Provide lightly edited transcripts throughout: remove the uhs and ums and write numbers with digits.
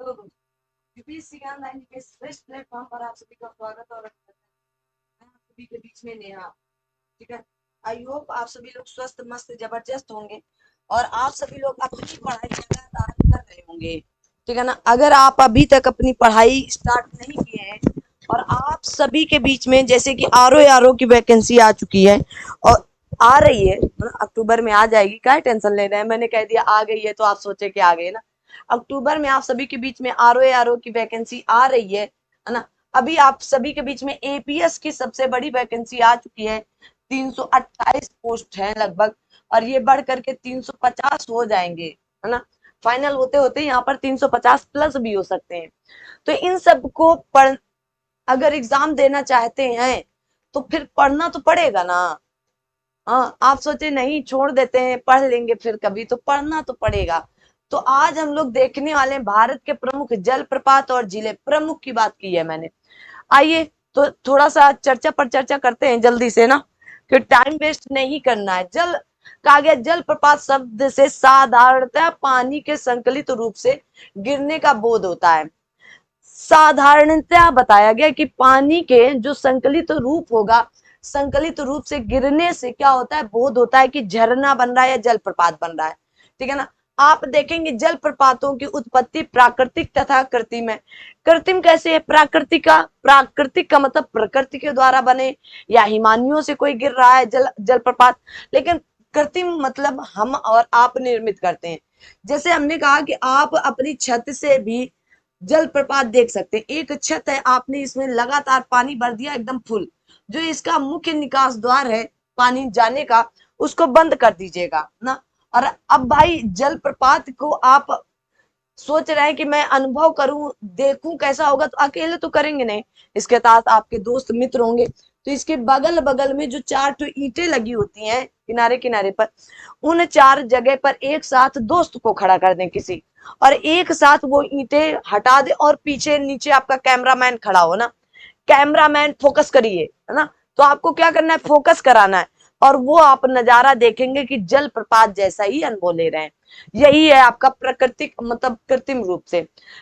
तो यूपीएससी ज्ञान लाइन के श्रेष्ठ प्लेटफॉर्म पर आप सभी का स्वागत और अभिनंदन। मैं आप सभी के बीच में नेहा। ठीक है। आई होप आप सभी लोग स्वस्थ मस्त जबरदस्त होंगे और आप सभी लोग अपनी पढ़ाई लगातार कर रहे होंगे। ठीक है ना। अगर आप अभी तक अपनी पढ़ाई स्टार्ट नहीं किए हैं और आप सभी के बीच में जैसे कि आर ओ की वैकेंसी आ चुकी है और आ रही है, अक्टूबर में आ जाएगी, क्या टेंशन ले रहे हैं, मैंने कह दिया आ गई है तो आप सोचे कि आ गई ना। अक्टूबर में आप सभी के बीच में आर ओ की वैकेंसी आ रही है ना। अभी आप सभी के बीच में एपीएस की सबसे बड़ी वैकेंसी आ चुकी है। 328 पोस्ट है लगभग और ये बढ़ करके 350 हो जाएंगे, है ना। फाइनल होते होते यहाँ पर 350 प्लस भी हो सकते हैं। तो इन सब को पढ़ अगर एग्जाम देना चाहते हैं तो फिर पढ़ना तो पड़ेगा ना। हाँ, आप सोचे नहीं छोड़ देते हैं पढ़ लेंगे फिर कभी, तो पढ़ना तो पड़ेगा। तो आज हम लोग देखने वाले हैं भारत के प्रमुख जलप्रपात और जिले प्रमुख की बात की है मैंने। आइए तो थोड़ा सा चर्चा पर चर्चा करते हैं जल्दी से ना, कि टाइम वेस्ट नहीं करना है। जल कहा गया जलप्रपात शब्द से साधारणतः पानी के संकलित रूप से गिरने का बोध होता है। साधारणतः बताया गया कि पानी के जो संकलित रूप होगा, संकलित रूप से गिरने से क्या होता है, बोध होता है कि झरना बन रहा है या जलप्रपात बन रहा है। ठीक है ना। आप देखेंगे जलप्रपातों की उत्पत्ति प्राकृतिक तथा कृत्रिम है। कृत्रिम कैसे है? प्राकृतिक का मतलब प्रकृति के द्वारा बने या हिमानियों से कोई गिर रहा है जलप्रपात। लेकिन कृत्रिम मतलब हम और आप निर्मित करते हैं। जैसे हमने कहा कि आप अपनी छत से भी जलप्रपात देख सकते हैं। एक छत है, आपने इसमें लगातार पानी भर दिया एकदम फुल, जो इसका मुख्य निकास द्वार है पानी जाने का, उसको बंद कर दीजिएगा ना। और अब भाई जलप्रपात को आप सोच रहे हैं कि मैं अनुभव करूं देखूं कैसा होगा, तो अकेले तो करेंगे नहीं, इसके साथ आपके दोस्त मित्र होंगे। तो इसके बगल बगल में जो 4 तो ईंटें लगी होती हैं किनारे किनारे पर, उन 4 जगह पर एक साथ दोस्त को खड़ा कर दें किसी, और एक साथ वो ईंटें हटा दे और पीछे नीचे आपका कैमरामैन खड़ा हो ना। कैमरामैन फोकस करिए, है ना। तो आपको क्या करना है, फोकस कराना है और वो आप नजारा देखेंगे कि जलप्रपात जैसा ही अनुभव ले रहे हैं। यही है आपका प्राकृतिक मतलब कृत्रिम रूप से।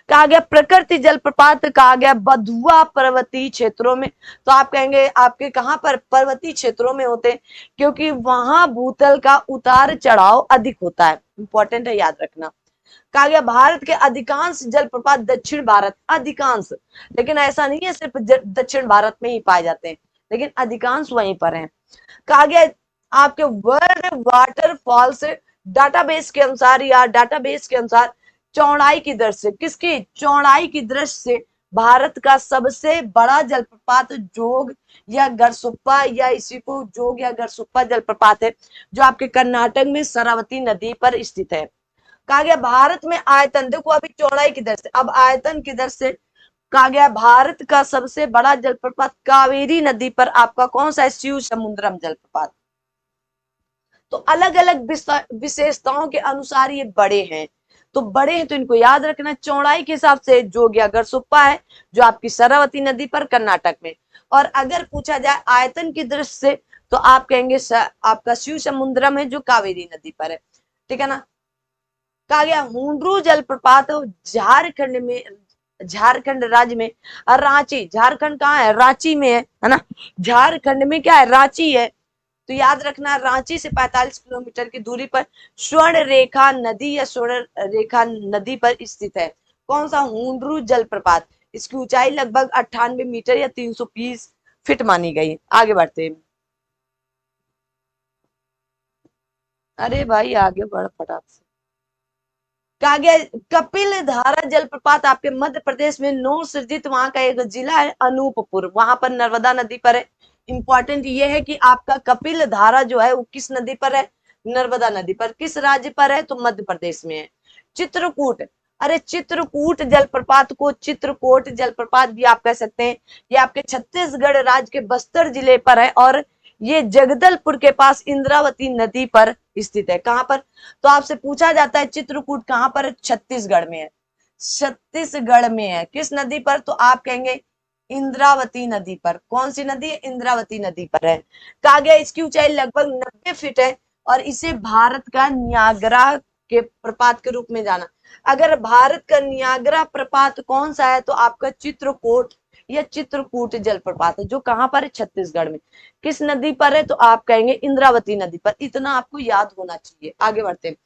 कहा गया प्रकृति जलप्रपात कहा गया बधुआ पर्वतीय क्षेत्रों में। तो आप कहेंगे आपके कहां पर पर्वतीय क्षेत्रों में होते हैं, क्योंकि वहां भूतल का उतार चढ़ाव अधिक होता है। इंपॉर्टेंट है, याद रखना। कहा गया भारत के अधिकांश जलप्रपात दक्षिण भारत, अधिकांश, लेकिन ऐसा नहीं है सिर्फ दक्षिण भारत में ही पाए जाते हैं, लेकिन अधिकांश वहीं पर हैं। कहा गया आपके वर्ल्ड वाटरफॉल्स डाटाबेस के अनुसार या डाटाबेस के अनुसार चौड़ाई की दृष्टि से, किसकी चौड़ाई की दृष्टि से भारत का सबसे बड़ा जलप्रपात जोग या गरसुप्पा, या इसी को जोग या गरसुप्पा जलप्रपात है, जो आपके कर्नाटक में शरावती नदी पर स्थित है। कहा गया भारत में आयतन, देखो अभी चौड़ाई की दर से, अब आयतन की दर से कहा गया भारत का सबसे बड़ा जलप्रपात कावेरी नदी पर आपका कौन सा है, शिव समुद्रम जलप्रपात। तो अलग अलग विशेषताओं के अनुसार ये बड़े हैं, तो बड़े हैं तो इनको याद रखना। चौड़ाई के हिसाब से जोग या गरसुप्पा है, जो आपकी शरावती नदी पर कर्नाटक में। और अगर पूछा जाए आयतन की दृष्टि से, तो आप कहेंगे आपका शिव समुद्रम है, जो कावेरी नदी पर है। ठीक है ना। कहा गया हुंड्रू जलप्रपात झारखंड में, झारखंड राज्य में, और रांची, झारखंड कहाँ है, रांची में है ना। झारखंड में क्या है, रांची है। तो याद रखना रांची से 45 किलोमीटर की दूरी पर स्वर्ण रेखा नदी या स्वर्ण रेखा नदी पर स्थित है कौन सा, हुंड्रू जलप्रपात। इसकी ऊंचाई लगभग 98 मीटर या 320 फीट मानी गई। आगे बढ़ते हैं। अरे भाई आगे बढ़ फटाक से। कहा गया कपिल धारा जलप्रपात आपके मध्य प्रदेश में नौ सृजित, वहां का एक जिला है अनूपपुर, वहां पर नर्मदा नदी पर है। इंपॉर्टेंट ये है कि आपका कपिल धारा जो है वो किस नदी पर है, नर्मदा नदी पर। किस राज्य पर है, तो मध्य प्रदेश में है। चित्रकूट, अरे चित्रकूट जलप्रपात को चित्रकोट जलप्रपात भी आप कह सकते हैं। ये आपके छत्तीसगढ़ राज्य के बस्तर जिले पर है और ये जगदलपुर के पास इंद्रावती नदी पर स्थित है। कहां पर, तो आपसे पूछा जाता है चित्रकूट कहां पर है, छत्तीसगढ़ में है। छत्तीसगढ़ में है, किस नदी पर, तो आप कहेंगे इंद्रावती नदी पर। कौन सी नदी है, इंद्रावती नदी पर है। कहा गया इसकी ऊंचाई लगभग 90 फीट है और इसे भारत का न्यागरा के प्रपात के रूप में जाना। अगर भारत का नियाग्रा प्रपात कौन सा है, तो आपका चित्रकूट या चित्रकूट जलप्रपात है, जो कहां पर है, छत्तीसगढ़ में। किस नदी पर है, तो आप कहेंगे इंद्रावती नदी पर। इतना आपको याद होना चाहिए। आगे बढ़ते हैं।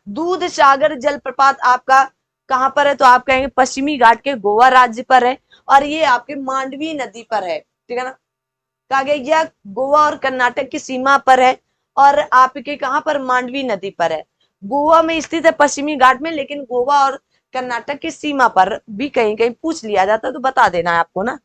दूध सागर जलप्रपात आपका कहां पर है, तो आप कहेंगे पश्चिमी घाट के गोवा राज्य पर है, और ये आपके मांडवी नदी पर है। ठीक है ना। कहा गया यह गोवा और कर्नाटक की सीमा पर है, और आपके कहां पर, मांडवी नदी पर है। गोवा में स्थित है पश्चिमी घाट में, लेकिन गोवा और कर्नाटक की सीमा पर भी कहीं कहीं पूछ लिया जाता है, तो बता देना है आपको ना।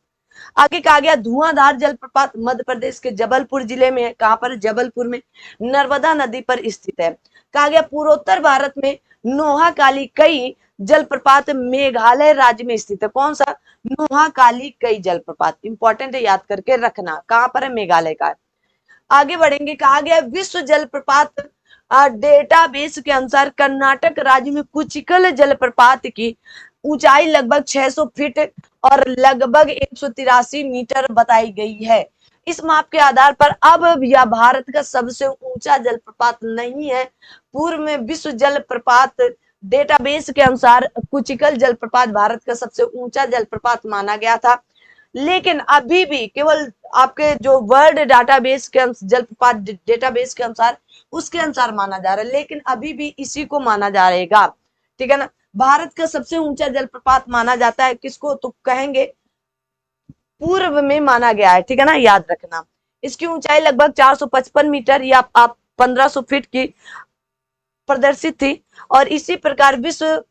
आगे कहा गया धुआंधार जलप्रपात मध्य प्रदेश के जबलपुर जिले में है। कहां पर, जबलपुर में, नर्मदा नदी पर स्थित है। कहा गया पूर्वोत्तर भारत में नोहाकाली कई जलप्रपात मेघालय राज्य में स्थित है। कौन सा, नोहाकाली कई जलप्रपात। इंपॉर्टेंट है, याद करके रखना। कहां पर है, मेघालय का है। आगे बढ़ेंगे। कहा गया विश्व जलप्रपात डेटाबेस के अनुसार कर्नाटक राज्य में कुचिकल जलप्रपात की ऊंचाई लगभग 600 फीट और लगभग 183 मीटर बताई गई है। इस माप के आधार पर अब यह भारत का सबसे ऊंचा जलप्रपात नहीं है। पूर्व में विश्व जलप्रपात डेटाबेस के अनुसार कुचिकल जलप्रपात भारत का सबसे ऊंचा जलप्रपात माना गया था, लेकिन अभी भी केवल आपके जो वर्ल्ड डाटाबेस के जलप्रपात डेटाबेस के अनुसार, उसके अनुसार माना जा रहा है, लेकिन अभी भी इसी को माना जाएगा। ठीक है ना। भारत का सबसे ऊंचा जलप्रपात माना जाता है किसको, तो कहेंगे पूर्व में माना गया है। ठीक है ना, याद रखना। इसकी ऊंचाई लगभग 455 मीटर या आप 1500 फीट की प्रदर्शित थी, और इसी प्रकार विश्व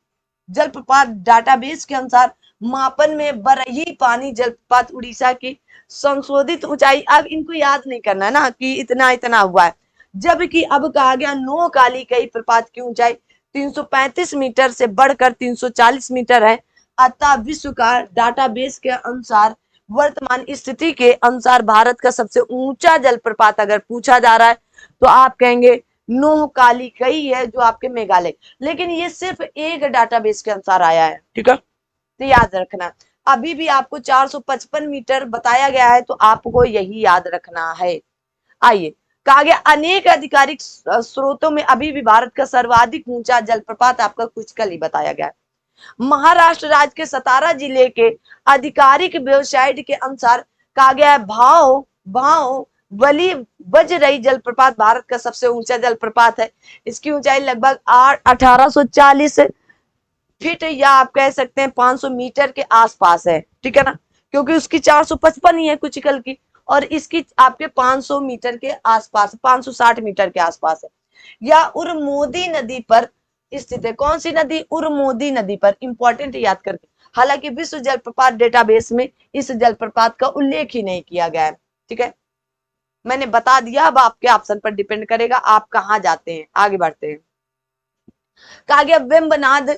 जलप्रपात डाटाबेस के अनुसार मापन में बरही पानी जलप्रपात उड़ीसा की संशोधित ऊंचाई, अब इनको याद नहीं करना है ना कि इतना इतना हुआ है, जबकि अब कहा गया नोकाली कई प्रपात की ऊंचाई 335 मीटर से बढ़कर 340 मीटर है। अतः विश्व का डाटाबेस के अनुसार वर्तमान स्थिति के अनुसार भारत का सबसे ऊंचा जलप्रपात अगर पूछा जा रहा है, तो आप कहेंगे नोहकाली कई है, जो आपके मेघालय। लेकिन ये सिर्फ एक डाटाबेस के अनुसार आया है। ठीक है, तो याद रखना। अभी भी आपको 455 मीटर बताया गया है, तो आपको यही याद रखना है। आइए, कहा गया अनेक आधिकारिक स्रोतों में अभी भी भारत का सर्वाधिक ऊंचा जलप्रपात आपका कुचकल ही बताया गया है। महाराष्ट्र राज्य के सतारा जिले के आधिकारिक वेबसाइट के अनुसार कहा गया है भाव भाव वली बजरई जलप्रपात भारत का सबसे ऊंचा जलप्रपात है। इसकी ऊंचाई लगभग 1840 फीट या आप कह सकते हैं 500 मीटर के आसपास है। ठीक है ना, क्योंकि उसकी 455 ही है कुचिकल की, और इसकी आपके 500 मीटर के आसपास, 560 मीटर के आसपास है। या उरमोदी नदी पर स्थित है। कौन सी नदी, उरमोदी नदी पर। इंपॉर्टेंट याद करके। हालांकि विश्व जलप्रपात डेटाबेस में इस जलप्रपात का उल्लेख ही नहीं किया गया है। ठीक है, मैंने बता दिया। अब आपके ऑप्शन पर डिपेंड करेगा आप कहां जाते हैं। आगे बढ़ते हैं। कहा गया वेम्बनाड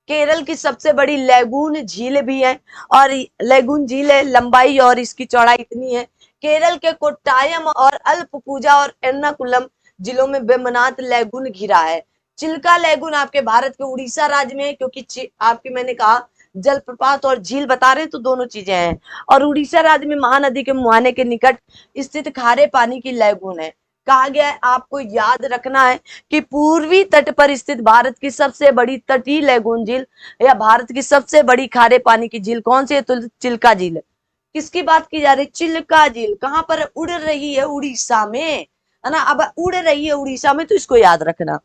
केरल की सबसे बड़ी लैगून झील भी है, और लैगून झील है, लंबाई और इसकी चौड़ाई इतनी है। केरल के कोट्टायम और अल्पपूजा और एर्नाकुलम जिलों में वेम्बनाड लैगून घिरा है। चिल्का लैगून आपके भारत के उड़ीसा राज्य में है, क्योंकि आपके मैंने कहा जलप्रपात और झील बता रहे हैं, तो दोनों चीजें हैं। और उड़ीसा राज्य में महानदी के मुहाने के निकट स्थित खारे पानी की लैगून है। कहा गया है आपको याद रखना है कि पूर्वी तट पर स्थित भारत की सबसे बड़ी तटीय लैगून झील या भारत की सबसे बड़ी खारे पानी की झील कौन सी है, तो चिल्का झील है। किसकी बात की जा रही है, चिल्का झील। कहां पर उड़ रही है, उड़ीसा में, है ना। अब उड़ रही है उड़ीसा में, तो इसको याद रखना।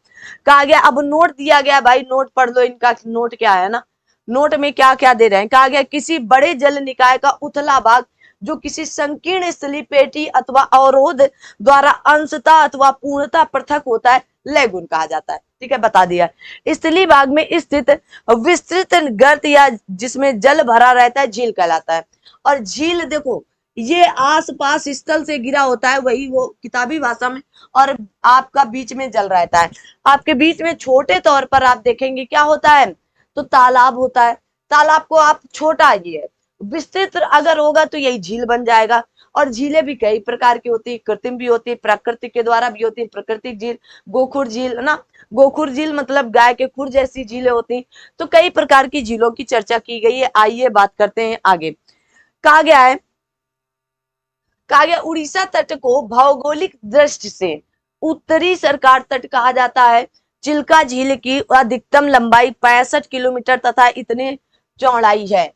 कहा गया अब नोट दिया गया भाई, नोट पढ़ लो। इनका नोट क्या है ना, नोट में क्या क्या दे रहे हैं। कहा गया किसी बड़े जल निकाय का उथला भाग जो किसी संकीर्ण स्थलीय पेटी अथवा अवरोध द्वारा अंशतः अथवा पूर्णतः पृथक होता है, लैगून कहा जाता है। ठीक है, बता दिया। स्थलीय भाग में स्थित विस्तृत गर्त या जिसमें जल भरा रहता है, झील कहलाता है। और झील देखो, ये आसपास स्थल से गिरा होता है, वही वो किताबी भाषा में, और आपका बीच में जल रहता है। आपके बीच में छोटे तौर पर आप देखेंगे क्या होता है, तो तालाब होता है। तालाब को आप छोटा ये है, विस्तृत अगर होगा तो यही झील बन जाएगा। और झीलें भी कई प्रकार की होती है, कृत्रिम भी होती है, प्राकृतिक के द्वारा भी होती है। प्राकृतिक झील, गोखुर झील, है ना। गोखुर झील मतलब गाय के खुर जैसी झीलें होती। तो कई प्रकार की झीलों की चर्चा की गई है। आइए बात करते हैं आगे। कहा गया है, कहा गया उड़ीसा तट को भौगोलिक दृष्टि से उत्तरी सरकार तट कहा जाता है। चिल्का झील की अधिकतम लंबाई 65 किलोमीटर तथा इतनी चौड़ाई है।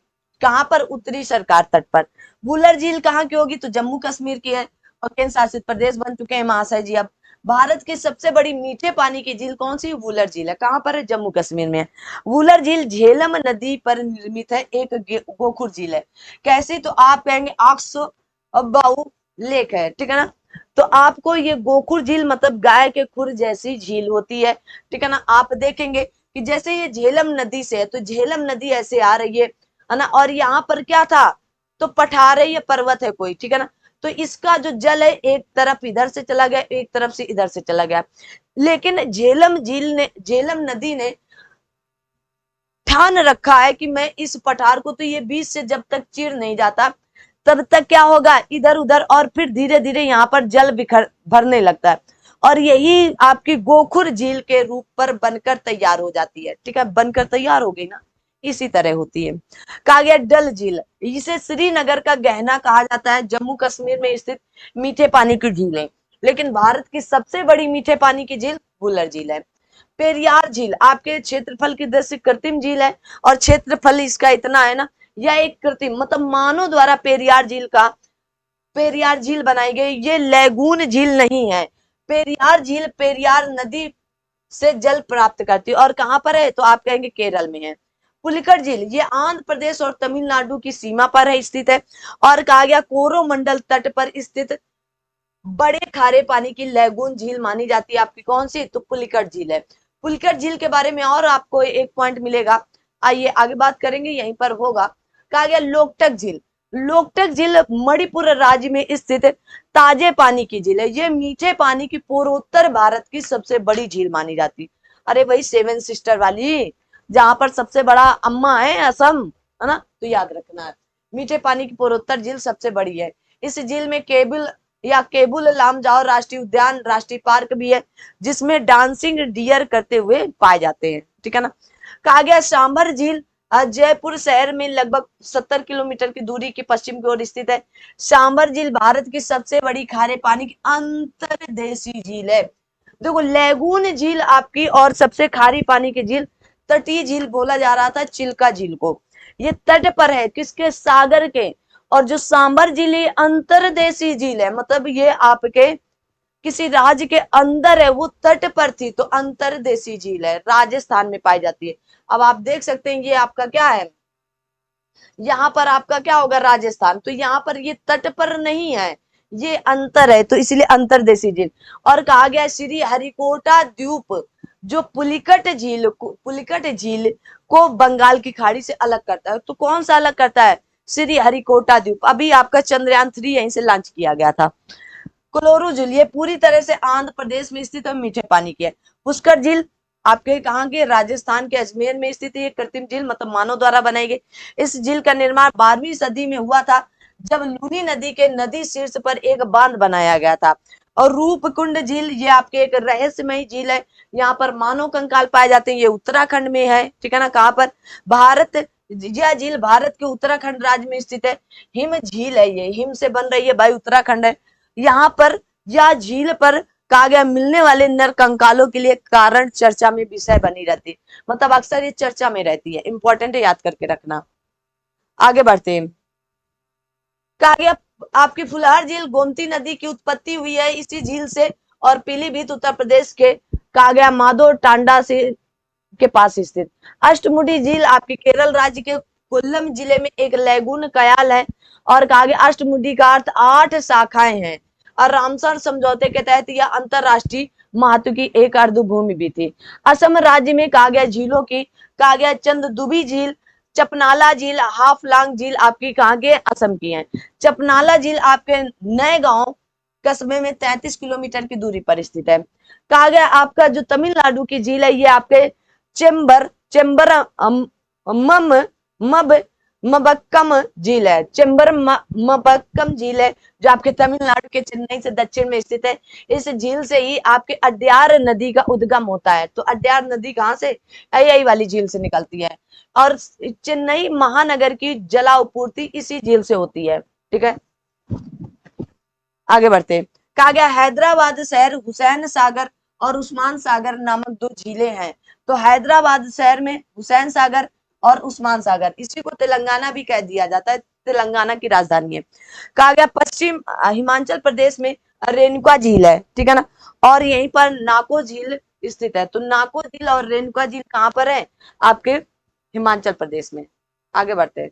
कहां पर? उत्तरी सरकार तट पर। वुलर झील कहाँ की होगी? तो जम्मू कश्मीर की है और केंद्र शासित प्रदेश बन चुके हैं महाशय जी। अब भारत की सबसे बड़ी मीठे पानी की झील कौन सी? वुलर झील है। कहां पर है? जम्मू कश्मीर में है। वुलर झील झेलम नदी पर निर्मित है, एक गोखुर झील है। कैसे? तो आप कहेंगे ऑक्सो अबाउ लेक है, ठीक है ना। तो आपको ये गोखुर झील मतलब गाय के खुर जैसी झील होती है, ठीक है ना। आप देखेंगे कि जैसे ये झेलम नदी से है तो झेलम नदी ऐसे आ रही है ना, और यहाँ पर क्या था? तो पठार है, ये पर्वत है कोई, ठीक है ना। तो इसका जो जल है एक तरफ इधर से चला गया, एक तरफ से इधर से चला गया। लेकिन झेलम नदी ने ठान रखा है कि मैं इस पठार को तो ये बीच से जब तक चीर नहीं जाता तब तक क्या होगा? इधर उधर, और फिर धीरे धीरे यहाँ पर जल बिखर भरने लगता है और यही आपकी गोखुर झील के रूप पर बनकर तैयार हो जाती है, ठीक है। बनकर तैयार हो गई ना, इसी तरह होती है। कहा गया डल झील, इसे श्रीनगर का गहना कहा जाता है। जम्मू कश्मीर में स्थित मीठे पानी की झील है, लेकिन भारत की सबसे बड़ी मीठे पानी की झील वुलर झील है। पेरियार झील आपके क्षेत्रफल की दृष्टि कृत्रिम झील है, और क्षेत्रफल इसका इतना है ना, यह एक कृत्रिम मतलब मानव द्वारा पेरियार झील बनाई गई। ये लैगून झील नहीं है। पेरियार झील पेरियार नदी से जल प्राप्त करती है, और कहां पर है? तो आप कहेंगे केरल में है। पुलिकट झील ये आंध्र प्रदेश और तमिलनाडु की सीमा पर है स्थित है, और कहा गया कोरोमंडल तट पर स्थित बड़े खारे पानी की लैगून झील मानी जाती है आपकी। कौन सी? तो पुलिकट झील है। पुलिकट झील के बारे में और आपको एक पॉइंट मिलेगा, आइए आगे बात करेंगे, यहीं पर होगा। कहा गया लोकटक झील। लोकटक झील मणिपुर राज्य में स्थित ताजे पानी की झील है। ये मीठे पानी की पूर्वोत्तर भारत की सबसे बड़ी झील मानी जाती। अरे वही सेवन सिस्टर वाली, जहां पर सबसे बड़ा अम्मा है असम, है ना, तो याद रखना है। मीठे पानी की पूर्वोत्तर झील सबसे बड़ी है। इस झील में केबुल लामजाओ राष्ट्रीय उद्यान, राष्ट्रीय पार्क भी है, जिसमें डांसिंग डियर करते हुए पाए जाते हैं, ठीक है ना। कहा गया सांभर झील जयपुर शहर में लगभग 70 किलोमीटर की दूरी की पश्चिम की ओर स्थित है। सांभर झील भारत की सबसे बड़ी खारे पानी की अंतर्देशीय झील है। देखो लैगून झील आपकी और सबसे खारी पानी की झील, तटीय झील बोला जा रहा था चिल्का झील को। ये तट पर है, किसके? सागर के। और जो सांभर झील है अंतर्देशीय झील है, मतलब ये आपके किसी राज्य के अंदर है, वो तट पर थी तो अंतर्देशीय झील है, राजस्थान में पाई जाती है। अब आप देख सकते हैं ये आपका क्या है, यहाँ पर आपका क्या होगा? राजस्थान। तो यहाँ पर ये तट पर नहीं है, ये अंतर है, तो इसलिए अंतर्देशीय झील। और कहा गया श्री हरिकोटा द्वीप जो पुलिकट झील को बंगाल की खाड़ी से अलग करता है। तो कौन सा अलग करता है? श्री हरिकोटा द्वीप। अभी आपका चंद्रयान 3 यहीं से लॉन्च किया गया था। कोलोरू झील ये पूरी तरह से आंध्र प्रदेश में स्थित है, मीठे पानी की है। पुष्कर झील आपके कहाँ के? राजस्थान के अजमेर में स्थित है। कृत्रिम झील मतलब मानव द्वारा बनाई गई। इस झील का निर्माण 12वीं सदी में हुआ था, जब लूनी नदी के नदी शीर्ष पर एक बांध बनाया गया था। और रूपकुंड झील ये आपके एक रहस्यमय झील है, यहाँ पर मानव कंकाल पाए जाते हैं। ये उत्तराखंड में है, ठीक है ना। कहाँ पर? यह झील भारत के उत्तराखंड राज्य में स्थित है। हिम झील है, ये हिम से बन रही है भाई, उत्तराखंड है। यहाँ पर या झील पर कहा गया मिलने वाले नर कंकालों के लिए कारण चर्चा में विषय बनी रहती है, मतलब अक्सर ये चर्चा में रहती है। इंपॉर्टेंट है, याद करके रखना। आगे बढ़ते हैं। कहा गया आपकी फुलहर झील गोमती नदी की उत्पत्ति हुई है इसी झील से, और पीलीभीत उत्तर प्रदेश के कहा गया माधो टांडा से के पास स्थित। अष्टमुडी झील आपके केरल राज्य के कोल्लम जिले में एक लैगून कयाल है, और कहा गया अष्टमुडी का अर्थ 8 शाखाएं हैं, और रामसर समझौते के तहत यह अंतरराष्ट्रीय महत्व की एक अर्धभूमि भी थी। असम राज्य में कहा गया झीलों की कहा गया चंददुबी झील, चपनाला झील, हाफलांग झील आपकी कहाँ के? असम की है। चपनाला झील आपके नए गांव कस्बे में 33 किलोमीटर की दूरी पर स्थित है। कहा गया आपका जो तमिलनाडु की झील है ये आपके चेम्बर मबक्कम झील है। मबक्कम झील है जो आपके तमिलनाडु के चेन्नई से दक्षिण में स्थित है। इस झील से ही आपके अड्यार नदी का उद्गम होता है। तो अड्यार नदी कहाँ से? यही वाली झील से निकलती है, और चेन्नई महानगर की जलापूर्ति इसी झील से होती है, ठीक है। आगे बढ़ते। कहा गया हैदराबाद शहर हुसैन सागर और उस्मान सागर नामक दो झीलें हैं। तो हैदराबाद शहर में हुसैन सागर और उस्मान सागर, इसी को तेलंगाना भी कह दिया जाता है, तेलंगाना की राजधानी है। कहा गया पश्चिम हिमाचल प्रदेश में रेणुका झील है, ठीक है ना, और यहीं पर नाको झील स्थित है। तो नाको झील और रेणुका झील कहाँ पर है? आपके हिमाचल प्रदेश में। आगे बढ़ते हैं,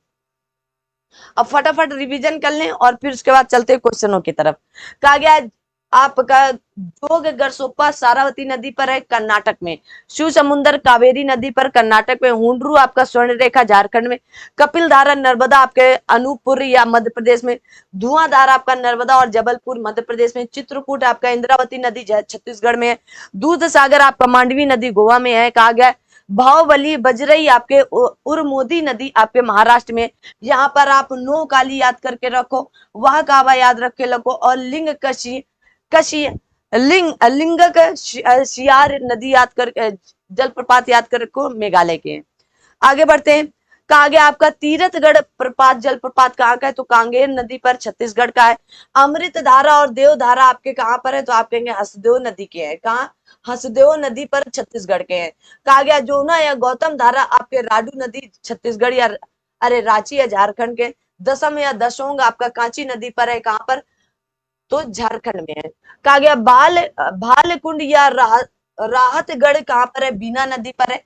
अब फटाफट रिवीजन कर लें और फिर उसके बाद चलते हैं क्वेश्चनों की तरफ। कहा गया आपका जोग गरसोप्पा सारावती नदी पर है कर्नाटक में, शिव समुद्र कावेरी नदी पर कर्नाटक में, हुंडरू आपका स्वर्ण रेखा झारखंड में, कपिल धारा नर्मदा आपके अनूपपुर या मध्य प्रदेश में, धुआंधार आपका नर्मदा और जबलपुर मध्य प्रदेश में, चित्रकूट आपका इंद्रावती नदी छत्तीसगढ़ में है, दूध सागर आपका मांडवी नदी गोवा में है। कहा गया भावबली बजरई आपके उरमोदी नदी आपके महाराष्ट्र में। यहाँ पर आप नो काली याद करके रखो, वह कावा याद रख के रखो, और लिंग कशी कशी लिंगक शियार नदी याद कर, जलप्रपात याद कर रखो, मेघालय के। आगे बढ़ते हैं, कहा गया आपका तीरथगढ़ प्रपात जलप्रपात कहाँ का है? तो कांगेर नदी पर छत्तीसगढ़ का है। अमृत धारा और देव धारा आपके कहाँ पर है? तो आप कहेंगे हसदेव नदी के हैं। कहाँ? हसदेव नदी पर छत्तीसगढ़ के हैं। कहा गया जोना या गौतम धारा आपके राडू नदी छत्तीसगढ़ या अरे रांची या झारखंड के। दसम या दशोंग आपका कांची नदी पर है। कहाँ पर? तो झारखंड में है। कहा गया भालकुंड या राहतगढ़ कहाँ पर है? बीना नदी पर है,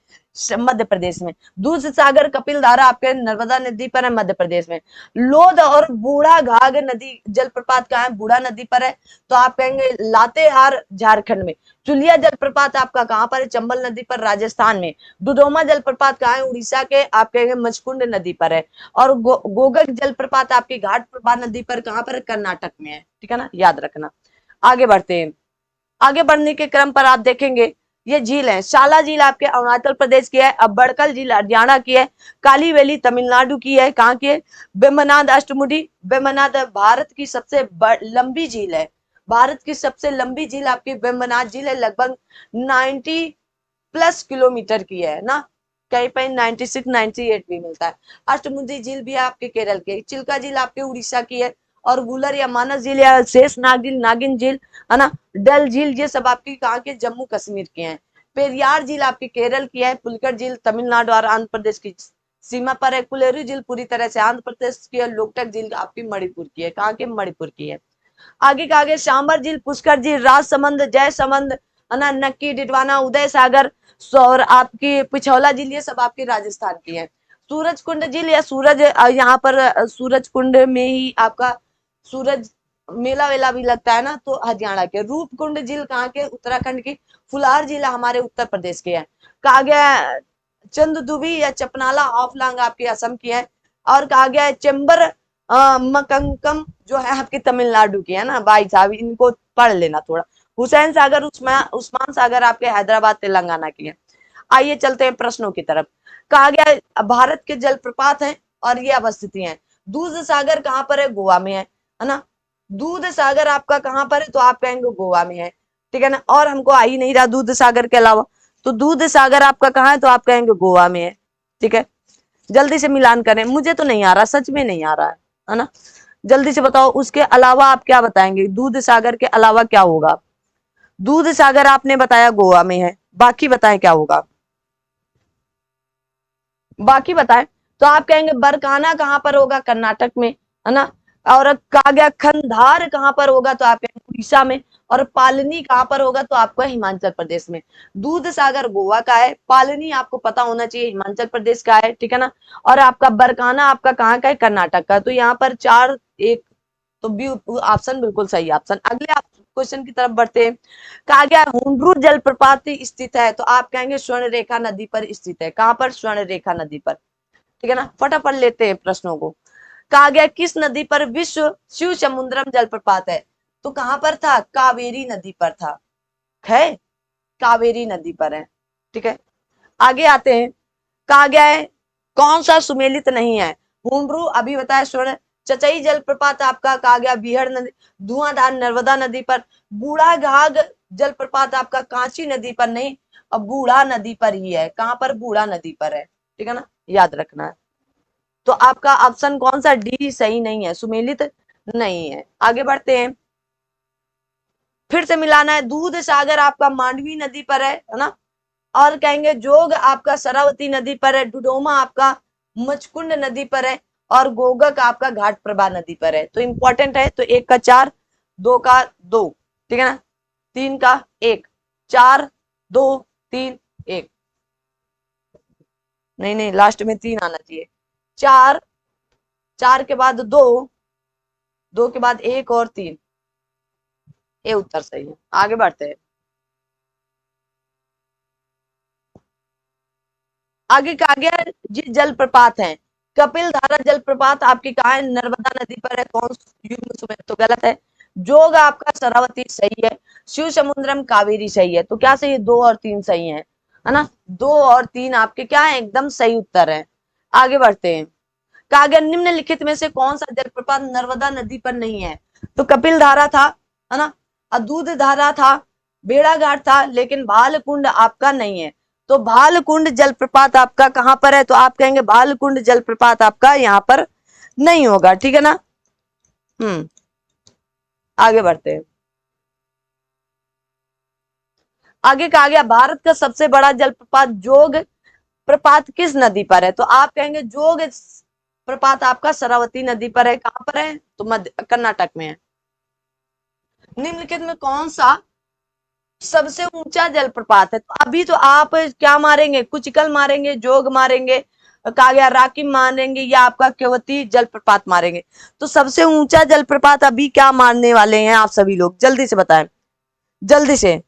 मध्य प्रदेश में। दूध सागर कपिल धारा आपके नर्मदा नदी पर है, मध्य प्रदेश में। लोध और बूढ़ा घाघ नदी जलप्रपात कहाँ है? बूढ़ा नदी पर है, तो आप कहेंगे लातेहार झारखंड में। चुलिया जलप्रपात आपका कहाँ पर है? चंबल नदी पर, राजस्थान में। दुधोमा जलप्रपात कहाँ है? उड़ीसा के, आप कहेंगे मचकुंड नदी पर है। और गोगक जलप्रपात आपकी घाट प्रभा नदी पर कहाँ पर? कर्नाटक में है, ठीक है ना, याद रखना। आगे बढ़ते हैं, आगे बढ़ने के क्रम पर आप देखेंगे ये झील है। शाला झील आपके अरुणाचल प्रदेश की है, अब बड़कल झील हरियाणा की है, काली वैली तमिलनाडु की है। कहाँ की है? बेमनाद अष्टमुडी बेमनाद भारत की सबसे लंबी झील है। भारत की सबसे लंबी झील आपकी बेमनाद झील है, लगभग 90+ किलोमीटर की है ना, कहीं पर 96 98 भी मिलता है। अष्टमुडी झील भी आपके केरल के, चिल्का झील आपके उड़ीसा की है, और गुलर या मानस झील या शेष नाग झील, नागिन झील है ना, डल झील, ये सब आपकी कहाँ के? जम्मू कश्मीर के हैं। पेरियार झील आपकी केरल की है, पुलकर झील तमिलनाडु और आंध्र प्रदेश की सीमा पर है, कुलेरू झील पूरी तरह से आंध्र प्रदेश की है, लोकटक झील आपकी मणिपुर की है। कहाँ के? मणिपुर की है। आगे का आगे सांबर झील, पुष्कर झील, राजसमंद, जयसमंद, है ना, नक्की, डिडवाना, उदय सागर और आपकी पिछौला झील, ये सब आपके राजस्थान की है। सूरज कुंड झील या सूरज, यहाँ पर सूरज कुंड में ही आपका सूरज मेला वेला भी लगता है ना, तो हरियाणा के। रूपकुंड झील कहाँ के? उत्तराखंड की। फुलार झील हमारे उत्तर प्रदेश के है। कहा गया चंददुबी या चपनाला हाफलांग आपके असम की है। और कहा गया है चेंबर मकंकम जो है आपकी तमिलनाडु की है ना। भाई साहब इनको पढ़ लेना थोड़ा। हुसैन सागर उस्मान सागर आपके हैदराबाद तेलंगाना की है। आइए चलते हैं प्रश्नों की तरफ। कहा गया भारत के जलप्रपात हैं और ये अवस्थिति हैं। दूध सागर कहाँ पर है? गोवा में है ना। दूध सागर आपका कहाँ पर है? तो आप कहेंगे गोवा में है, ठीक है ना। और हमको आ ही नहीं रहा दूध सागर के अलावा, तो दूध सागर आपका कहाँ है? तो आप कहेंगे गोवा में है, ठीक है। जल्दी से मिलान करें, मुझे तो नहीं आ रहा, सच में नहीं आ रहा है ना। जल्दी से बताओ उसके अलावा आप क्या बताएंगे? दूध सागर के अलावा क्या होगा? दूध सागर आपने बताया गोवा में है, बाकी बताएं क्या होगा, बाकी बताएं। तो आप कहेंगे बरकाना कहां पर होगा? कर्नाटक में, है ना। और कहा गया खंडार कहां पर होगा? तो आप कहेंगे उड़ीसा में। और पालनी कहां पर होगा? तो आपको हिमाचल प्रदेश में। दूध सागर गोवा का है, पालनी आपको पता होना चाहिए हिमाचल प्रदेश का है, ठीक है ना। और आपका बरकाना आपका कहाँ का है? कर्नाटक का। तो यहाँ पर 4-1, तो बी ऑप्शन बिल्कुल सही ऑप्शन। अगले आप क्वेश्चन की तरफ बढ़ते हैं। कहा गया हुंडरू जलप्रपात स्थित है, तो आप कहेंगे स्वर्ण रेखा नदी पर स्थित है। कहां पर? स्वर्ण रेखा नदी पर, ठीक है ना। फटाफट लेते हैं प्रश्नों को। कहा गया किस नदी पर विश्व शिव समुद्रम जलप्रपात है? तो कहां पर था? कावेरी नदी पर था, है कावेरी नदी पर है, ठीक है। आगे आते हैं। कहा गया है कौन सा सुमेलित नहीं है? हुंडरू अभी बताया, स्वर्ण। चचई जलप्रपात आपका कहा गया बिहड़ नदी, धुआंधार नर्मदा नदी पर। बूढ़ा घाघ जलप्रपात आपका कांची नदी पर नहीं, अब बूढ़ा नदी पर ही है। कहां पर? बूढ़ा नदी पर है, ठीक है ना, याद रखना है। तो आपका ऑप्शन कौन सा? डी सही नहीं है, सुमेलित नहीं है। आगे बढ़ते हैं। फिर से मिलाना है। दूध सागर आपका मांडवी नदी पर है ना। और कहेंगे जोग आपका शरावती नदी पर है, डुडोमा आपका मचकुंड नदी पर है, और गोगक आपका घाट प्रभा नदी पर है। तो इंपॉर्टेंट है। तो 1 का 4, 2 का 2, ठीक है ना, 3 का 1, 4 2 3 1, नहीं नहीं लास्ट में 3 आना चाहिए। 4, 4 के बाद 2, 2 के बाद 1 और 3, ये उत्तर सही है। आगे बढ़ते हैं। आगे कहा गया ये जलप्रपात है। कपिल धारा जलप्रपात आपकी कहा है, नर्मदा नदी पर है। कौन युग्म सुमेर तो गलत है। जोग आपका शरावती सही है। शिव समुद्रम कावेरी सही है। तो क्या सही है, 2 और 3 सही है ना। 2 और 3 आपके क्या है, एकदम सही उत्तर है। आगे बढ़ते हैं। कहा गया निम्नलिखित में से कौन सा जलप्रपात नर्मदा नदी पर नहीं है। तो कपिल धारा था, है ना, अदूध धारा था, बेड़ाघाट था, लेकिन भालकुंड आपका नहीं है। तो भालकुंड जलप्रपात आपका कहां पर है, तो आप कहेंगे भालकुंड जलप्रपात आपका यहां पर नहीं होगा, ठीक है ना। आगे बढ़ते हैं। आगे कहा गया भारत का सबसे बड़ा जलप्रपात जोग प्रपात किस नदी पर है। तो आप कहेंगे जोग प्रपात आपका शरावती नदी पर है। कहां पर है, तो मध्य कर्नाटक में है। निम्नलिखित में कौन सा सबसे ऊंचा जलप्रपात है। तो अभी तो आप क्या मारेंगे, कुचिकल मारेंगे, जोग मारेंगे, कहा गया राकिम मारेंगे, या आपका केवती जलप्रपात मारेंगे। तो सबसे ऊंचा जलप्रपात अभी क्या मारने वाले हैं आप सभी लोग, जल्दी से बताएं, जल्दी से।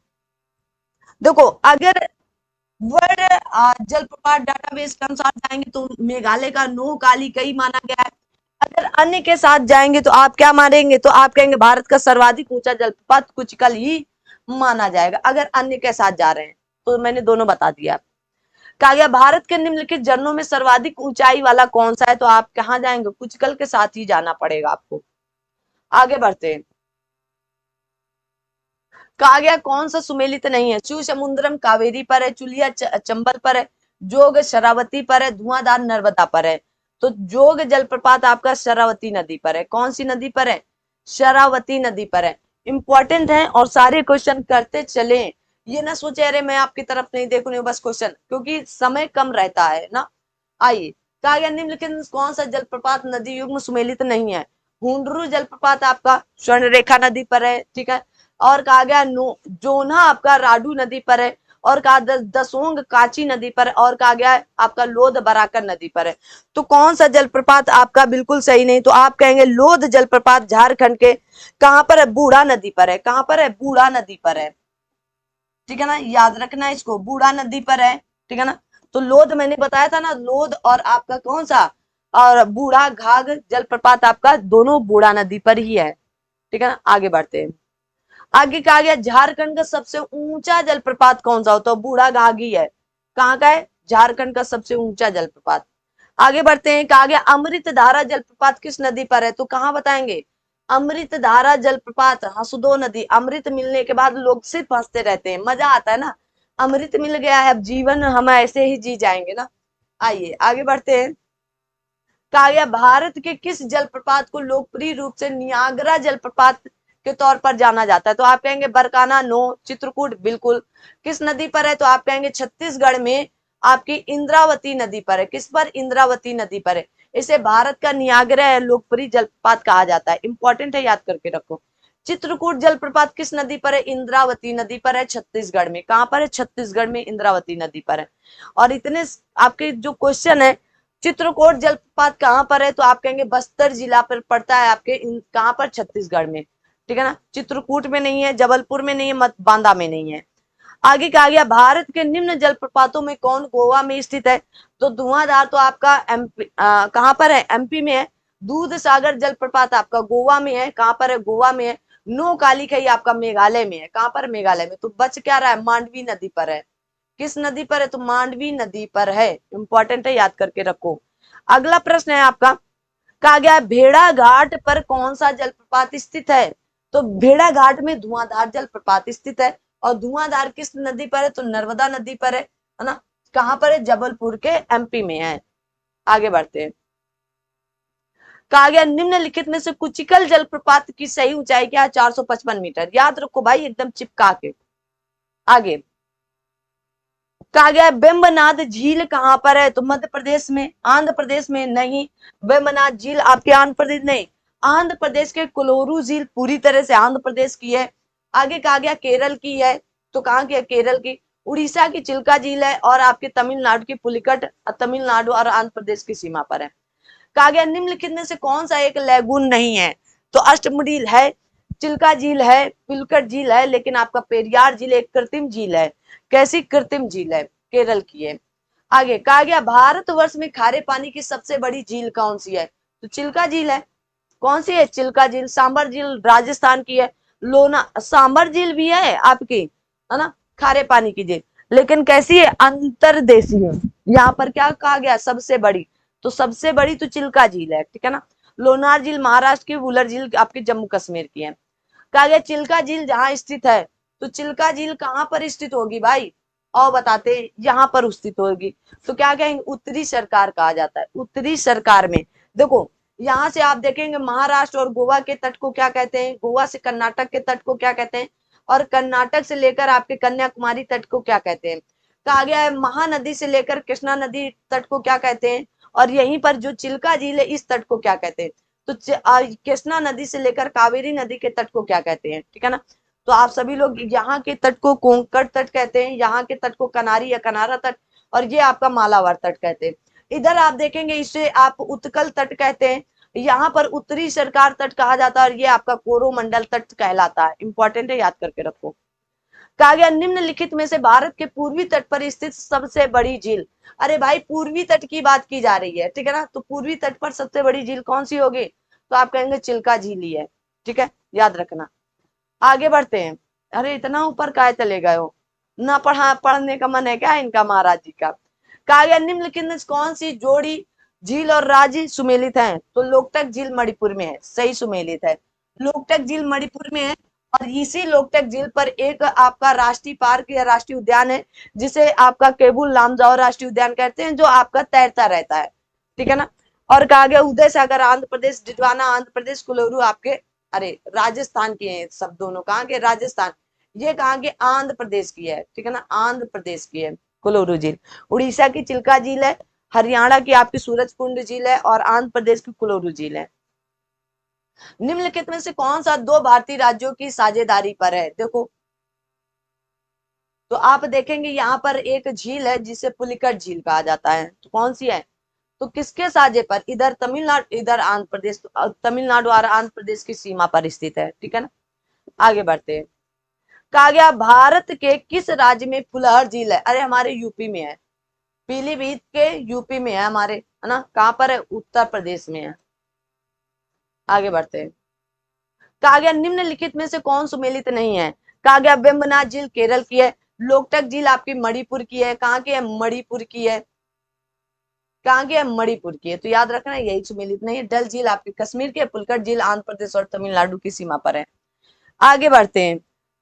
देखो अगर वर्ल्ड जलप्रपात डाटाबेस के अनुसार जाएंगे तो मेघालय का नो काली कई माना गया है। अगर अन्य के साथ जाएंगे तो आप क्या मारेंगे, तो आप कहेंगे भारत का सर्वाधिक ऊंचा जलप्रपात कुचिकल ही माना जाएगा अगर अन्य के साथ जा रहे हैं। तो मैंने दोनों बता दिया। कहा गया भारत के निम्नलिखित झरनों में सर्वाधिक ऊंचाई वाला कौन सा है। तो आप कहां जाएंगे, कुचिकल के साथ ही जाना पड़ेगा आपको। आगे बढ़ते हैं। कहा गया कौन सा सुमेलित नहीं है। शिव समुद्रम कावेरी पर है, चुलिया चंबल पर है, जोग शरावती पर है, धुआंधार नर्मदा पर है। तो जोग जलप्रपात आपका शरावती नदी पर है। कौन सी नदी पर है, शरावती नदी पर है। इंपॉर्टेंट है और सारे क्वेश्चन करते चले, ये ना सोचे अरे मैं आपकी तरफ नहीं देखू नहीं बस क्वेश्चन, क्योंकि समय कम रहता है ना। आइए, कहा गया निम्नलिखित कौन सा जलप्रपात नदी युग्म सुमेलित नहीं है। हुंडरू जलप्रपात आपका स्वर्ण रेखा नदी पर है, ठीक है। और कहा गया जोन्हा आपका राडू नदी पर है, और कहा दसोंग काची नदी पर, और कहा गया आपका लोध बराकर नदी पर है। तो कौन सा जलप्रपात आपका बिल्कुल सही नहीं, तो आप कहेंगे लोध जलप्रपात झारखंड के कहां पर है, बूढ़ा नदी पर है। कहां पर है, बूढ़ा नदी पर है, ठीक है ना, याद रखना इसको, बूढ़ा नदी पर है, ठीक है ना। तो लोध मैंने बताया था ना, लोध और आपका कौन सा, और बूढ़ा घाघ जलप्रपात आपका दोनों बूढ़ा नदी पर ही है, ठीक है ना। आगे बढ़ते हैं। आगे कहा गया झारखंड का सबसे ऊंचा जलप्रपात कौन सा होता है, बूढ़ा घाघी है। कहाँ का है, झारखंड का सबसे ऊंचा जलप्रपात। आगे बढ़ते हैं। कहा गया अमृत धारा जलप्रपात किस नदी पर है, तो कहां बताएंगे, अमृत धारा जलप्रपात हसुदो नदी। अमृत मिलने के बाद लोग सिर्फ हंसते रहते हैं, मजा आता है ना, अमृत मिल गया है अब जीवन हम ऐसे ही जी जाएंगे ना। आइए आगे बढ़ते हैं। कहा गया भारत के किस जलप्रपात को लोकप्रिय रूप से नियाग्रा जलप्रपात के तौर पर जाना जाता है। तो आप कहेंगे बरकाना नो, चित्रकूट बिल्कुल। किस नदी पर है, तो आप कहेंगे छत्तीसगढ़ में आपकी इंद्रावती नदी पर है। किस पर, इंद्रावती नदी पर है। इसे भारत का नियाग्रा लोकप्रिय जलप्रपात कहा जाता है। इंपॉर्टेंट है, याद करके रखो। चित्रकूट जलप्रपात किस नदी पर है, इंद्रावती नदी पर है, छत्तीसगढ़ में। कहां पर है, छत्तीसगढ़ में इंद्रावती नदी पर है। और इतने आपके जो क्वेश्चन है, चित्रकूट जलप्रपात कहां पर है, तो आप कहेंगे बस्तर जिला पर पड़ता है आपके, कहां पर, छत्तीसगढ़ में, ठीक है ना। चित्रकूट में नहीं है, जबलपुर में नहीं है, मत बांदा में नहीं है। आगे कहा गया भारत के निम्न जलप्रपातों में कौन गोवा में स्थित है। तो धुआंधार तो आपका एमपी, कहां पर है, एमपी में है। दूध सागर जलप्रपात आपका गोवा में है। कहां पर है, गोवा में है। नो काली खई आपका मेघालय में है। कहां पर, मेघालय में। तो बच क्या रहा है, मांडवी नदी पर है। किस नदी पर है, तो मांडवी नदी पर है। इंपॉर्टेंट है, याद करके रखो। अगला प्रश्न है आपका, कहा गया भेड़ा घाट पर कौन सा जलप्रपात स्थित है। तो भेड़ा घाट में धुआंधार जलप्रपात स्थित है। और धुआंधार किस नदी पर है, तो नर्मदा नदी पर है ना। कहां पर है, जबलपुर के एमपी में है। आगे बढ़ते हैं। कहा गया निम्नलिखित में से कुचिकल जलप्रपात की सही ऊंचाई क्या है? 455 मीटर। याद रखो भाई एकदम चिपका के। आगे कहा गया बेम्बनाद झील कहां पर है? तो मध्य प्रदेश में, आंध्र प्रदेश में नहीं। बेम्बनाद झील आपके आंध्र प्रदेश नहीं, आंध्र प्रदेश के कोलोरू झील पूरी तरह से आंध्र प्रदेश की है। आगे कहा गया केरल की है, तो कहां की है? केरल की। उड़ीसा की चिल्का झील है, और आपके तमिलनाडु की पुलिकट, तमिलनाडु और आंध्र प्रदेश की सीमा पर है। कहा गया निम्नलिखित में से कौन सा एक लैगून नहीं है? तो अष्टमुडी है, चिल्का झील है, पुलकट झील है, लेकिन आपका पेरियार झील एक कृत्रिम झील है। कैसी कृत्रिम झील है? केरल की है। आगे कहा गया भारतवर्ष में खारे पानी की सबसे बड़ी झील कौन सी है? तो चिल्का झील है। कौन सी है? चिल्का झील। सांबर झील राजस्थान की है। लोना सांबर झील भी है आपकी, है ना, खारे पानी की झील, लेकिन कैसी है? अंतरदेशीय है। यहाँ पर क्या कहा गया? सबसे बड़ी। तो सबसे बड़ी तो चिल्का झील है, ठीक है ना। लोनार झील महाराष्ट्र की, वुलर झील आपके जम्मू कश्मीर की है। कहा गया चिल्का झील जहां स्थित है, तो चिल्का झील कहां पर स्थित होगी भाई? और बताते यहाँ पर स्थित होगी, तो क्या कहेंगे? उत्तरी सरकार कहा जाता है। उत्तरी सरकार में देखो, यहाँ से आप देखेंगे महाराष्ट्र और गोवा के तट को क्या कहते हैं? गोवा से कर्नाटक के तट को क्या कहते हैं? और कर्नाटक से लेकर आपके कन्याकुमारी तट को क्या कहते हैं? कहा गया है महानदी से लेकर कृष्णा नदी तट को क्या कहते हैं? और यहीं पर जो चिल्का झील है इस तट को क्या कहते हैं? तो कृष्णा नदी से लेकर कावेरी नदी के तट को क्या कहते हैं? ठीक है ना। तो आप सभी लोग यहाँ के तट को कोंकण तट कहते हैं, यहाँ के तट को कनारी या कनारा तट, और ये आपका मालाबार तट कहते हैं। इधर आप देखेंगे इसे आप उत्कल तट कहते हैं। यहाँ पर उत्तरी सरकार तट कहा जाता है, और ये आपका कोरोमंडल तट कहलाता है। इंपॉर्टेंट है, याद करके रखो। कहा गया निम्नलिखित में से भारत के पूर्वी तट पर स्थित सबसे बड़ी झील। अरे भाई पूर्वी तट की बात की जा रही है, ठीक है ना। तो पूर्वी तट पर सबसे बड़ी झील कौन सी होगी? तो आप कहेंगे चिल्का झील ही है, ठीक है, याद रखना। आगे बढ़ते हैं। अरे इतना ऊपर काहे चले गए हो? ना पढ़ने का मन है क्या इनका महाराज जी का? कहा गया निम्नलिखित में कौन सी जोड़ी झील और राज्य सुमेलित है? तो लोकटक झील मणिपुर में है, सही सुमेलित है। लोकटक झील मणिपुर में है, और इसी लोकटक झील पर एक आपका राष्ट्रीय पार्क या राष्ट्रीय उद्यान है, जिसे आपका केबुल लामजाओ राष्ट्रीय उद्यान कहते हैं, जो आपका तैरता रहता है, ठीक है ना। और कहा गया उदय सागर आंध्र प्रदेश, डिडवाना आंध्र प्रदेश, कुल्लू आपके, अरे राजस्थान के हैं सब दोनों। कहाँ के? राजस्थान। ये कहाँ के? आंध्र प्रदेश की है, ठीक है ना, आंध्र प्रदेश की है कुल्लू झील। उड़ीसा की चिल्का झील है, हरियाणा की आपकी सूरजकुंड झील है, और आंध्र प्रदेश की कुल्लू झील है। निम्नलिखित में से कौन सा दो भारतीय राज्यों की साझेदारी पर है? देखो, तो आप देखेंगे यहाँ पर एक झील है जिसे पुलिकट झील कहा जाता है, तो कौन सी है? तो किसके साझे पर? इधर तमिलनाडु, इधर आंध्र प्रदेश। तो तमिलनाडु और आंध्र प्रदेश की सीमा पर स्थित है, ठीक है ना। आगे बढ़ते हैं। कहा गया भारत के किस राज्य में फुलहर झील है? अरे हमारे यूपी में है, पीलीभीत के यूपी में है हमारे, है ना। कहां पर है? उत्तर प्रदेश में है। आगे बढ़ते हैं। कहा गया निम्नलिखित में से कौन सुमेलित नहीं है? कहा गया वेम्बनाथ झील केरल की है, लोकटक झील आपकी मणिपुर की है। कहाँ की है? मणिपुर की है। कहाँ की है? मणिपुर की है। तो याद रखना यही सुमेलित नहीं है। डल झील आपकी कश्मीर की है, पुलकट झील आंध्र प्रदेश और तमिलनाडु की सीमा पर है। आगे बढ़ते हैं।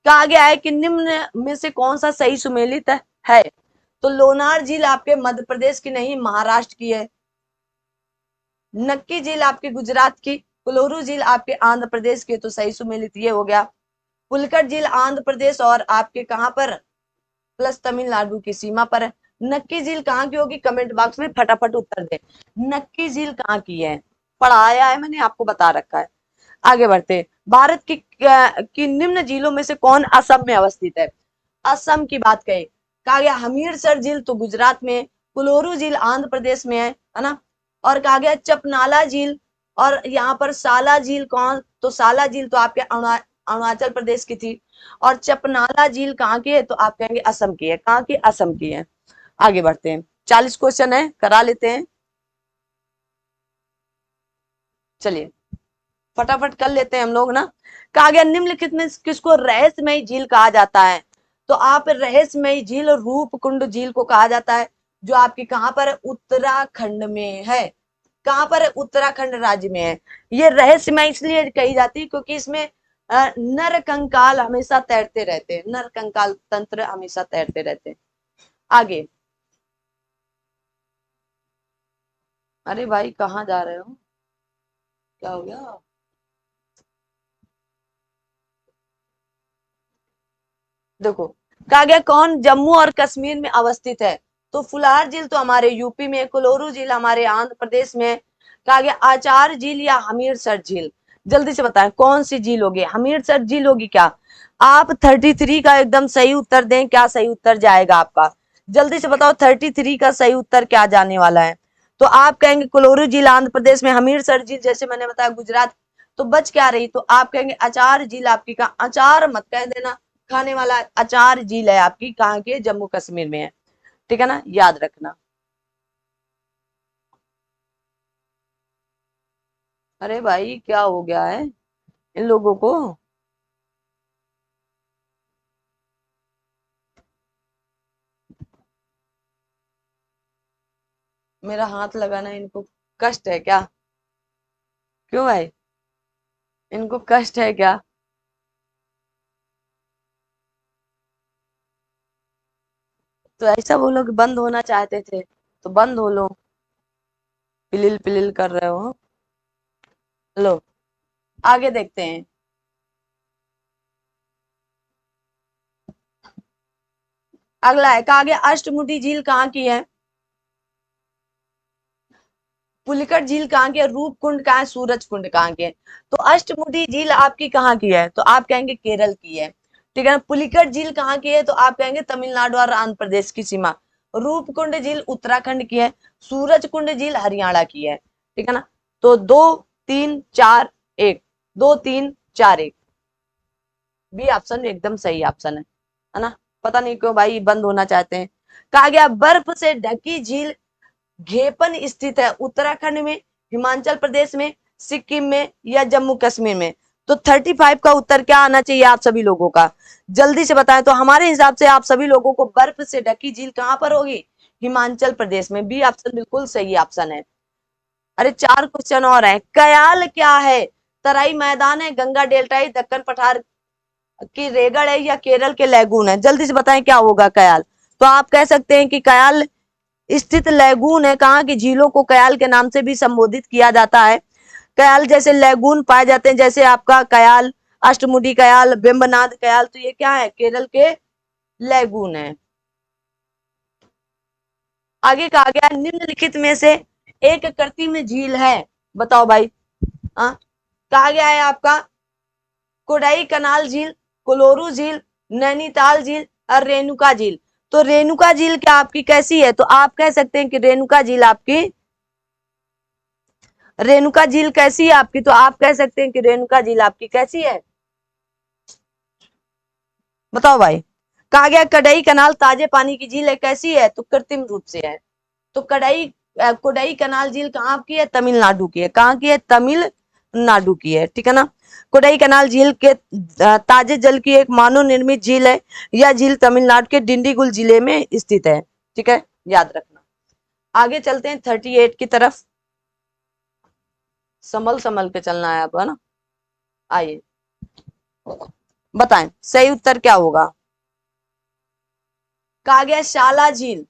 कहा गया है कि निम्न में से कौन सा सही सुमेलित है? तो लोनार झील आपके मध्य प्रदेश की नहीं, महाराष्ट्र की है। नक्की झील आपके गुजरात की, कुलोरू झील आपके आंध्र प्रदेश के, तो सही सुमेलित ये हो गया। पुलकट झील आंध्र प्रदेश और आपके कहां पर? प्लस तमिलनाडु की सीमा पर है। नक्की झील कहाँ की होगी? कमेंट बॉक्स में फटाफट उत्तर दे। नक्की झील कहाँ की है? पढ़ाया है मैंने, आपको बता रखा है। आगे बढ़ते। भारत की निम्न झीलों में से कौन असम में अवस्थित है? असम की बात कही, कहा गया हमीरसर झील तो गुजरात में है, कुलोरू झील आंध्र प्रदेश में है ना। और कहा गया चपनाला झील, और यहाँ पर साला झील कौन? तो साला झील तो आपके अरुणाचल प्रदेश की थी, और चपनाला झील कहाँ की है? तो आप कहेंगे असम की है। कहाँ की? असम की है। आगे बढ़ते हैं। 40 क्वेश्चन है, करा लेते हैं, चलिए फटाफट कर लेते हैं हम लोग ना। कहा गया निम्नलिखित में किसको रहस्यमयी झील कहा जाता है? तो आप रहस्यमयी झील और रूपकुंड झील को कहा जाता है, जो आपकी कहां पर है? उत्तराखंड में है। कहां पर है? उत्तराखंड राज्य में है। ये रहस्यमय इसलिए कही जाती है क्योंकि इसमें नर कंकाल हमेशा तैरते रहते हैं, नर कंकाल तंत्र हमेशा तैरते रहते हैं। आगे, अरे भाई कहाँ जा रहे हो? क्या हो गया? देखो, कहा गया कौन जम्मू और कश्मीर में अवस्थित है? तो फुलार झील तो हमारे यूपी में, कोलोरू झील हमारे आंध्र प्रदेश में, कहा गया आचार झील या हमीरसर झील। जल्दी से बताएं कौन सी झील होगी? हमीरसर झील होगी क्या? आप 33 का एकदम सही उत्तर दें, क्या सही उत्तर जाएगा आपका? जल्दी से बताओ 33 का सही उत्तर क्या जाने वाला है? तो आप कहेंगे कोलोरू झील आंध्र प्रदेश में, हमीरसर झील जैसे मैंने बताया गुजरात। तो बच क्या रही? तो आप कहेंगे अचार झील आपकी। का अचार मत कह देना, खाने वाला अचार झील है आपकी, कहाँ की है? जम्मू कश्मीर में है। ठीक है ना, याद रखना। अरे भाई क्या हो गया है इन लोगों को? मेरा हाथ लगाना इनको कष्ट है क्या? क्यों भाई, इनको कष्ट है क्या? तो ऐसा बोलो कि बंद होना चाहते थे तो बंद हो लो, पिलिल पिलिल कर रहे हो। लो, आगे देखते हैं। अगला है, कहा गया अष्टमुठी झील कहाँ की है? पुलिकट झील कहाँ की है? रूप कुंड कहाँ है? सूरज कुंड कहाँ के है? तो अष्टमुठी झील आपकी कहाँ की है? तो आप कहेंगे केरल की है। ठीक है ना। पुलिकट झील कहाँ की है? तो आप कहेंगे तमिलनाडु और आंध्र प्रदेश की सीमा। रूपकुंड झील उत्तराखंड की है। सूरज कुंड झील हरियाणा की है। ठीक है ना। तो 2 3 4 1, 2 3 4 1, बी ऑप्शन एकदम सही ऑप्शन है ना। पता नहीं क्यों भाई बंद होना चाहते हैं। कहा गया बर्फ से ढकी झील घेपन स्थित है उत्तराखंड में, हिमाचल प्रदेश में, सिक्किम में या जम्मू कश्मीर में? तो 35 का उत्तर क्या आना चाहिए आप सभी लोगों का? जल्दी से बताएं। तो हमारे हिसाब से आप सभी लोगों को बर्फ से ढकी झील कहां पर होगी? हिमाचल प्रदेश में। बी ऑप्शन बिल्कुल सही ऑप्शन है। अरे 4 क्वेश्चन और है। कयाल क्या है? तराई मैदान है, गंगा डेल्टाई, दक्कन पठार की रेगड़ है या केरल के लैगून है? जल्दी से बताएं क्या होगा कयाल? तो आप कह सकते हैं कि कयाल स्थित लैगून है। कहाँ की झीलों को कयाल के नाम से भी संबोधित किया जाता है। कयाल जैसे लैगून पाए जाते हैं, जैसे आपका कयाल, अष्टमुडी कयाल, बेम्बनाद कयाल, तो ये क्या है? केरल के लैगून है। आगे कहा गया निम्नलिखित में से एक कृत्रिम झील है। बताओ भाई। हाँ, कहा गया है आपका कोडाई कनाल झील, कोलोरू झील, नैनीताल झील और रेणुका झील। तो रेणुका झील क्या आपकी कैसी है? तो आप कह सकते हैं कि रेणुका झील आपकी, रेणुका झील कैसी है आपकी? तो आप कह सकते हैं कि रेणुका झील आपकी कैसी है? बताओ भाई। कहा गया कड़ई कनाल ताजे पानी की झील है, कैसी है? तो कृत्रिम रूप से है। तो कोडई कनाल झील कहाँ की है? तमिलनाडु की है। कहाँ की है? तमिलनाडु की है। ठीक है ना। कोडई कनाल झील के ताजे जल की एक मानव निर्मित झील है। यह झील तमिलनाडु के डिंडीगुल जिले में स्थित है। ठीक है, याद रखना। आगे चलते हैं 38 की तरफ। संभल संभल के चलना है अब, है ना। आइए बताएं सही उत्तर क्या होगा। कहा गया शाला झील,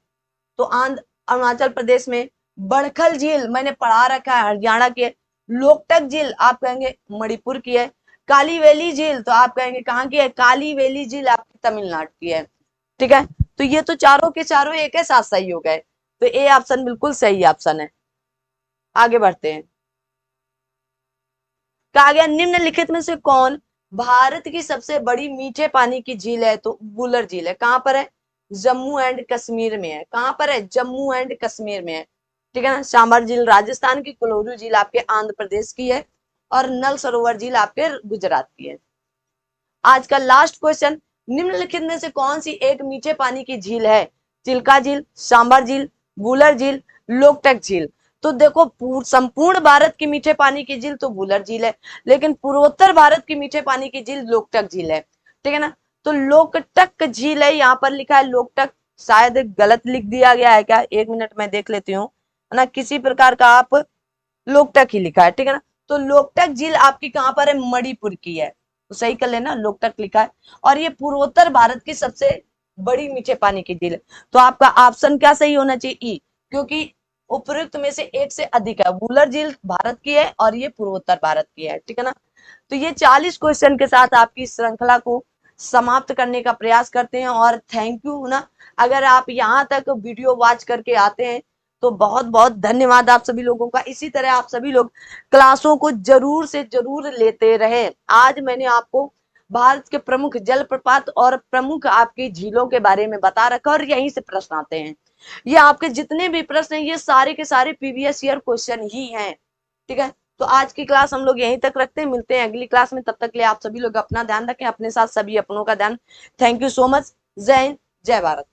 तो आंध्र अरुणाचल प्रदेश में। बड़खल झील मैंने पढ़ा रखा है, हरियाणा की है। लोकटक झील आप कहेंगे मणिपुर की है। काली वैली झील तो आप कहेंगे कहाँ की है? काली वैली झील आपकी तमिलनाडु की है। ठीक है। तो ये तो चारों के चारों एक है साथ सही हो गए। तो ए ऑप्शन बिल्कुल सही ऑप्शन है। आगे बढ़ते हैं। कहा गया निम्नलिखित में से कौन भारत की सबसे बड़ी मीठे पानी की झील है? तो वुलर झील है। कहां पर है? जम्मू एंड कश्मीर में है। कहां पर है? जम्मू एंड कश्मीर में है। ठीक है ना। सांबर झील राजस्थान की, कोलोरू झील आपके आंध्र प्रदेश की है, और नल सरोवर झील आपके गुजरात की है। आज का लास्ट क्वेश्चन, निम्नलिखित में से कौन सी एक मीठे पानी की झील है? चिल्का झील, सांबर झील, वुलर झील, लोकटक झील। तो देखो संपूर्ण भारत की मीठे पानी की झील तो वुलर झील है, लेकिन पूर्वोत्तर भारत की मीठे पानी की झील लोकटक झील है। ठीक है ना। तो लोकटक झील है, यहाँ पर लिखा है लोकटक, शायद गलत लिख दिया गया है क्या? 1 मिनट में देख लेती हूँ, है ना। किसी प्रकार का आप लोकटक ही लिखा है। ठीक है ना। तो लोकटक झील आपकी कहां पर है? मणिपुर की है। तो सही कर लेना, लोकटक लिखा है। और ये पूर्वोत्तर भारत की सबसे बड़ी मीठे पानी की झील है। तो आपका ऑप्शन क्या सही होना चाहिए? ई, क्योंकि उपयुक्त में से एक से अधिक है। वुलर झील भारत की है और ये पूर्वोत्तर भारत की है, ठीक है ना। तो ये 40 क्वेश्चन के साथ आपकी श्रृंखला को समाप्त करने का प्रयास करते हैं। और थैंक यू ना, अगर आप यहाँ तक वीडियो वॉच करके आते हैं तो बहुत बहुत धन्यवाद आप सभी लोगों का। इसी तरह आप सभी लोग क्लासों को जरूर से जरूर लेते रहे। आज मैंने आपको भारत के प्रमुख जलप्रपात और प्रमुख आपकी झीलों के बारे में बता रखा और यहीं से प्रश्न आते हैं। ये आपके जितने भी प्रश्न हैं ये सारे के सारे प्रीवियस ईयर क्वेश्चन ही हैं, ठीक है। तो आज की क्लास हम लोग यहीं तक रखते हैं, मिलते हैं अगली क्लास में। तब तक के लिए आप सभी लोग अपना ध्यान रखें, अपने साथ सभी अपनों का ध्यान। Thank you so much. जय हिंद, जय भारत।